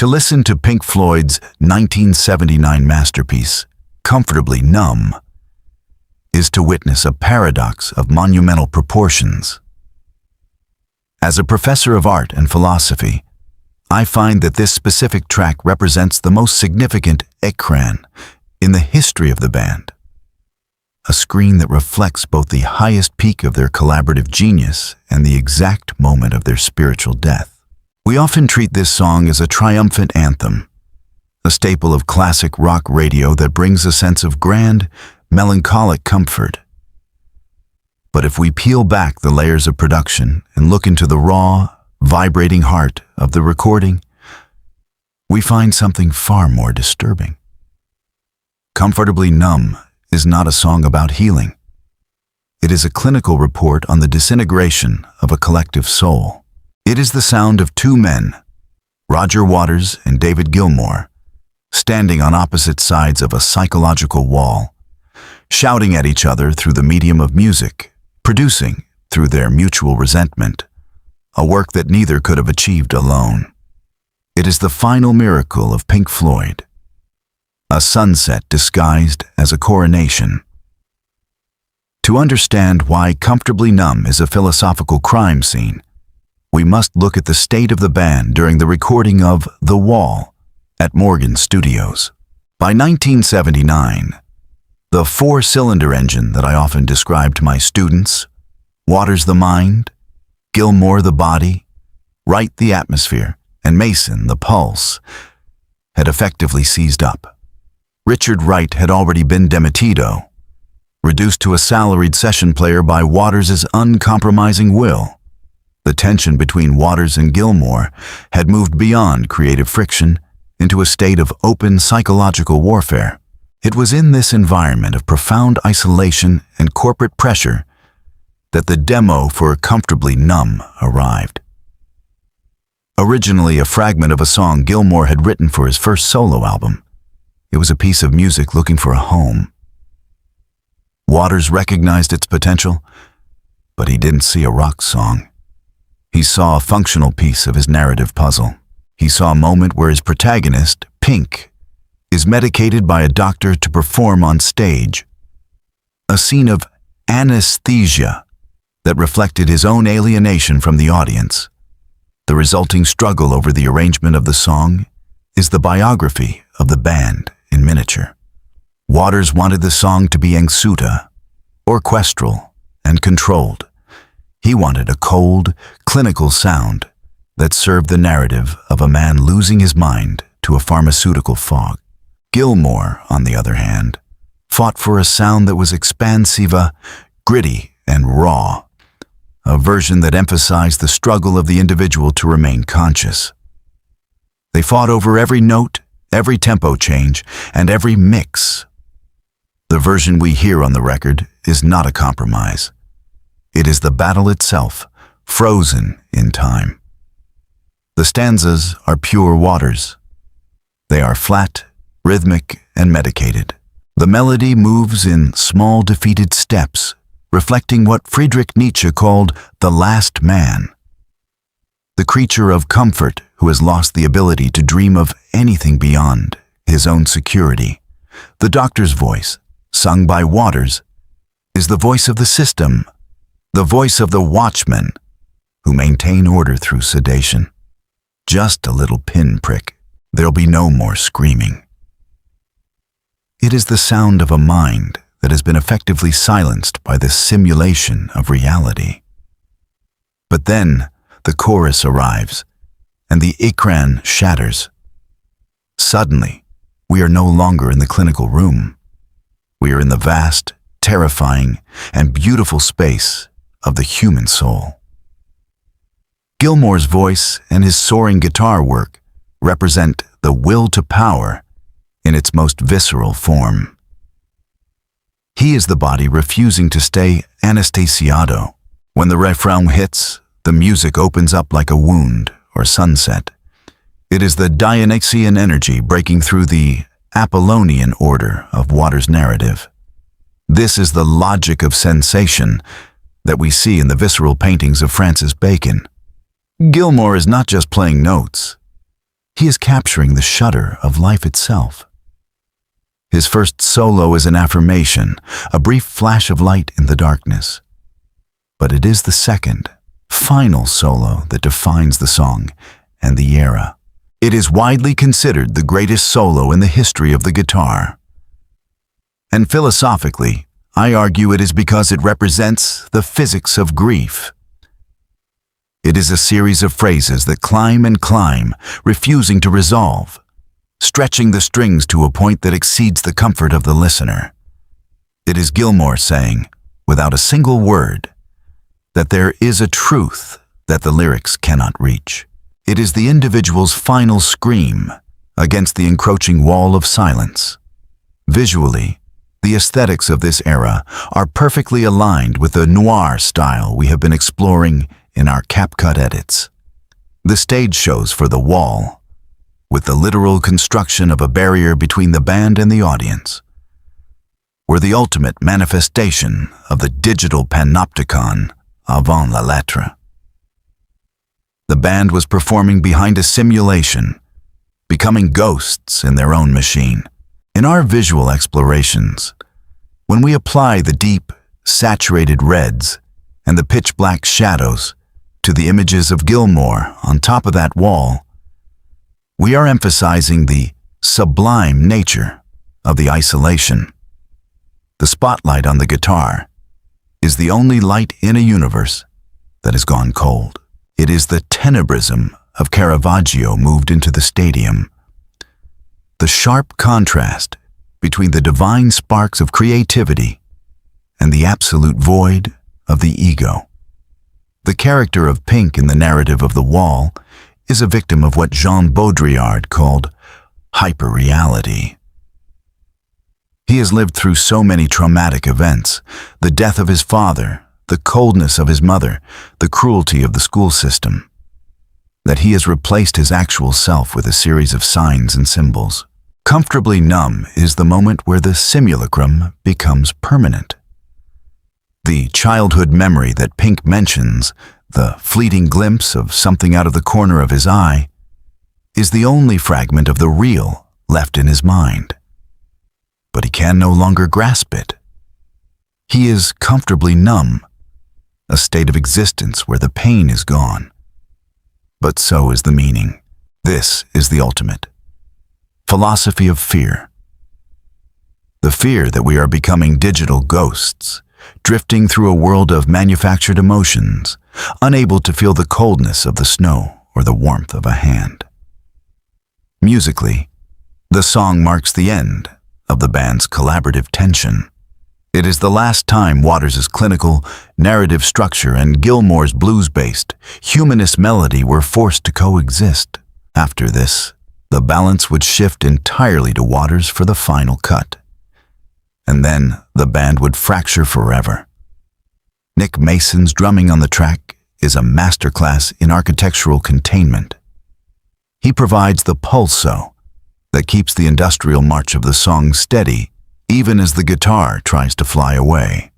To listen to Pink Floyd's 1979 masterpiece, Comfortably Numb, is to witness a paradox of monumental proportions. As a professor of art and philosophy, I find that this specific track represents the most significant écran in the history of the band. A screen that reflects both the highest peak of their collaborative genius and the exact moment of their spiritual death. We often treat this song as a triumphant anthem, a staple of classic rock radio that brings a sense of grand, melancholic comfort. But if we peel back the layers of production and look into the raw, vibrating heart of the recording, we find something far more disturbing. Comfortably Numb is not a song about healing. It is a clinical report on the disintegration of a collective soul. It is the sound of two men, Roger Waters and David Gilmour, standing on opposite sides of a psychological wall, shouting at each other through the medium of music, producing, through their mutual resentment, a work that neither could have achieved alone. It is the final miracle of Pink Floyd, a sunset disguised as a coronation. To understand why Comfortably Numb is a philosophical crime scene, we must look at the state of the band during the recording of The Wall at Morgan Studios. By 1979, the four-cylinder engine that I often describe to my students, Waters the mind, Gilmour the body, Wright the atmosphere, and Mason the pulse, had effectively seized up. Richard Wright had already been demitido, reduced to a salaried session player by Waters' uncompromising will. The tension between Waters and Gilmour had moved beyond creative friction into a state of open psychological warfare. It was in this environment of profound isolation and corporate pressure that the demo for Comfortably Numb arrived. Originally a fragment of a song Gilmour had written for his first solo album, it was a piece of music looking for a home. Waters recognized its potential, but he didn't see a rock song. He saw a functional piece of his narrative puzzle. He saw a moment where his protagonist, Pink, is medicated by a doctor to perform on stage. A scene of anesthesia that reflected his own alienation from the audience. The resulting struggle over the arrangement of the song is the biography of the band in miniature. Waters wanted the song to be ensuta, orchestral, and controlled. He wanted a cold, clinical sound that served the narrative of a man losing his mind to a pharmaceutical fog. Gilmour, on the other hand, fought for a sound that was expansiva, gritty, and raw, a version that emphasized the struggle of the individual to remain conscious. They fought over every note, every tempo change, and every mix. The version we hear on the record is not a compromise. It is the battle itself, frozen in time. The stanzas are pure Waters. They are flat, rhythmic, and medicated. The melody moves in small defeated steps, reflecting what Friedrich Nietzsche called the last man. The creature of comfort who has lost the ability to dream of anything beyond his own security. The doctor's voice, sung by Waters, is the voice of the system, the voice of the watchmen who maintain order through sedation. Just a little pinprick, there'll be no more screaming. It is the sound of a mind that has been effectively silenced by the simulation of reality. But then the chorus arrives, and the écran shatters. Suddenly, we are no longer in the clinical room. We are in the vast, terrifying, and beautiful space of the human soul. Gilmour's voice and his soaring guitar work represent the will to power in its most visceral form. He is the body refusing to stay anestesiado. When the refrain hits, the music opens up like a wound or sunset. It is the Dionysian energy breaking through the Apollonian order of Waters' narrative. This is the logic of sensation that we see in the visceral paintings of Francis Bacon. Gilmour is not just playing notes. He is capturing the shudder of life itself. His first solo is an affirmation, a brief flash of light in the darkness. But it is the second, final solo that defines the song and the era. It is widely considered the greatest solo in the history of the guitar. And philosophically, I argue it is because it represents the physics of grief. It is a series of phrases that climb and climb, refusing to resolve, stretching the strings to a point that exceeds the comfort of the listener. It is Gilmour saying, without a single word, that there is a truth that the lyrics cannot reach. It is the individual's final scream against the encroaching wall of silence. Visually, the aesthetics of this era are perfectly aligned with the noir style we have been exploring in our CapCut edits. The stage shows for The Wall, with the literal construction of a barrier between the band and the audience, were the ultimate manifestation of the digital panopticon avant la lettre. The band was performing behind a simulation, becoming ghosts in their own machine. In our visual explorations, when we apply the deep, saturated reds and the pitch-black shadows to the images of Gilmour on top of that wall, we are emphasizing the sublime nature of the isolation. The spotlight on the guitar is the only light in a universe that has gone cold. It is the tenebrism of Caravaggio moved into the stadium. The sharp contrast between the divine sparks of creativity and the absolute void of the ego. The character of Pink in the narrative of The Wall is a victim of what Jean Baudrillard called hyperreality. He has lived through so many traumatic events, the death of his father, the coldness of his mother, the cruelty of the school system, that he has replaced his actual self with a series of signs and symbols. Comfortably Numb is the moment where the simulacrum becomes permanent. The childhood memory that Pink mentions, the fleeting glimpse of something out of the corner of his eye, is the only fragment of the real left in his mind. But he can no longer grasp it. He is comfortably numb, a state of existence where the pain is gone. But so is the meaning. This is the ultimate philosophy of fear. The fear that we are becoming digital ghosts, drifting through a world of manufactured emotions, unable to feel the coldness of the snow or the warmth of a hand. Musically, the song marks the end of the band's collaborative tension. It is the last time Waters' clinical, narrative structure and Gilmour's blues-based, humanist melody were forced to coexist. After this, the balance would shift entirely to Waters for the final cut. And then the band would fracture forever. Nick Mason's drumming on the track is a masterclass in architectural containment. He provides the pulso that keeps the industrial march of the song steady, even as the guitar tries to fly away.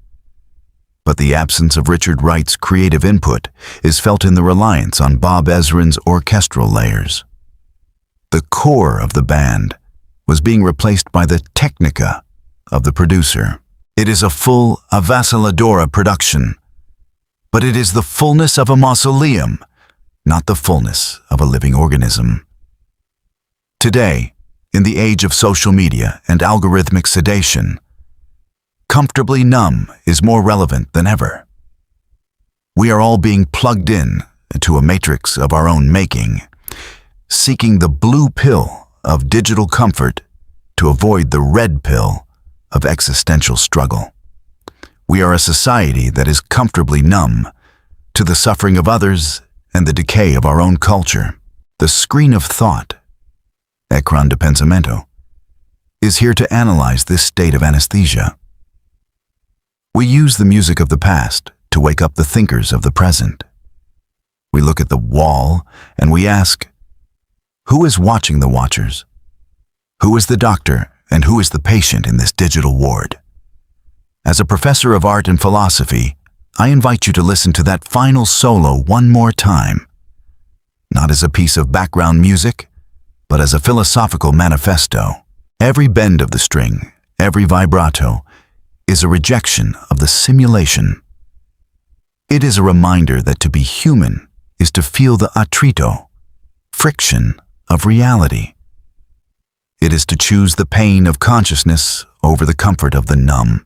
But the absence of Richard Wright's creative input is felt in the reliance on Bob Ezrin's orchestral layers. The core of the band was being replaced by the technica of the producer. It is a full avassaladora production, but it is the fullness of a mausoleum, not the fullness of a living organism. Today, in the age of social media and algorithmic sedation, comfortably numb is more relevant than ever. We are all being plugged in to a matrix of our own making, seeking the blue pill of digital comfort to avoid the red pill of existential struggle. We are a society that is comfortably numb to the suffering of others and the decay of our own culture. The screen of thought, Ecran de Pensamento, is here to analyze this state of anesthesia. We use the music of the past to wake up the thinkers of the present. We look at The Wall and we ask, who is watching the watchers? Who is the doctor and who is the patient in this digital ward? As a professor of art and philosophy, I invite you to listen to that final solo one more time, not as a piece of background music, but as a philosophical manifesto. Every bend of the string, every vibrato, is a rejection of the simulation. It is a reminder that to be human is to feel the attrito, friction of reality. It is to choose the pain of consciousness over the comfort of the numb.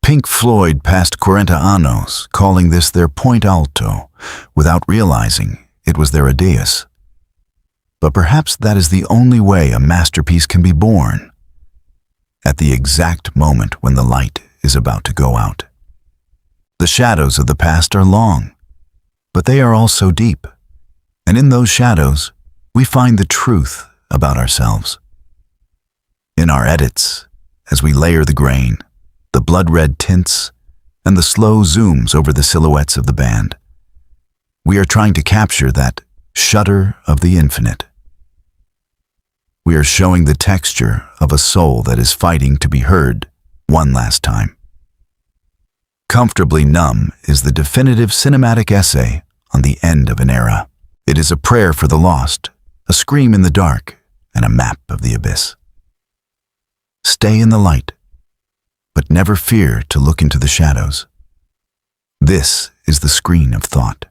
Pink Floyd passed 40 años, calling this their point alto, without realizing it was their adios. But perhaps that is the only way a masterpiece can be born, at the exact moment when the light is about to go out. The shadows of the past are long, but they are also deep, and in those shadows, we find the truth about ourselves. In our edits, as we layer the grain, the blood-red tints, and the slow zooms over the silhouettes of the band, we are trying to capture that shudder of the infinite. We are showing the texture of a soul that is fighting to be heard one last time. Comfortably Numb is the definitive cinematic essay on the end of an era. It is a prayer for the lost, a scream in the dark, and a map of the abyss. Stay in the light, but never fear to look into the shadows. This is the screen of thought.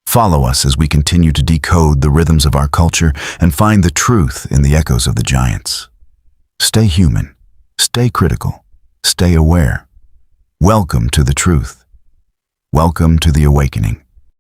Follow us as we continue to decode the rhythms of our culture and find the truth in the echoes of the giants. Stay human, stay critical, stay aware. Welcome to the truth. Welcome to the awakening.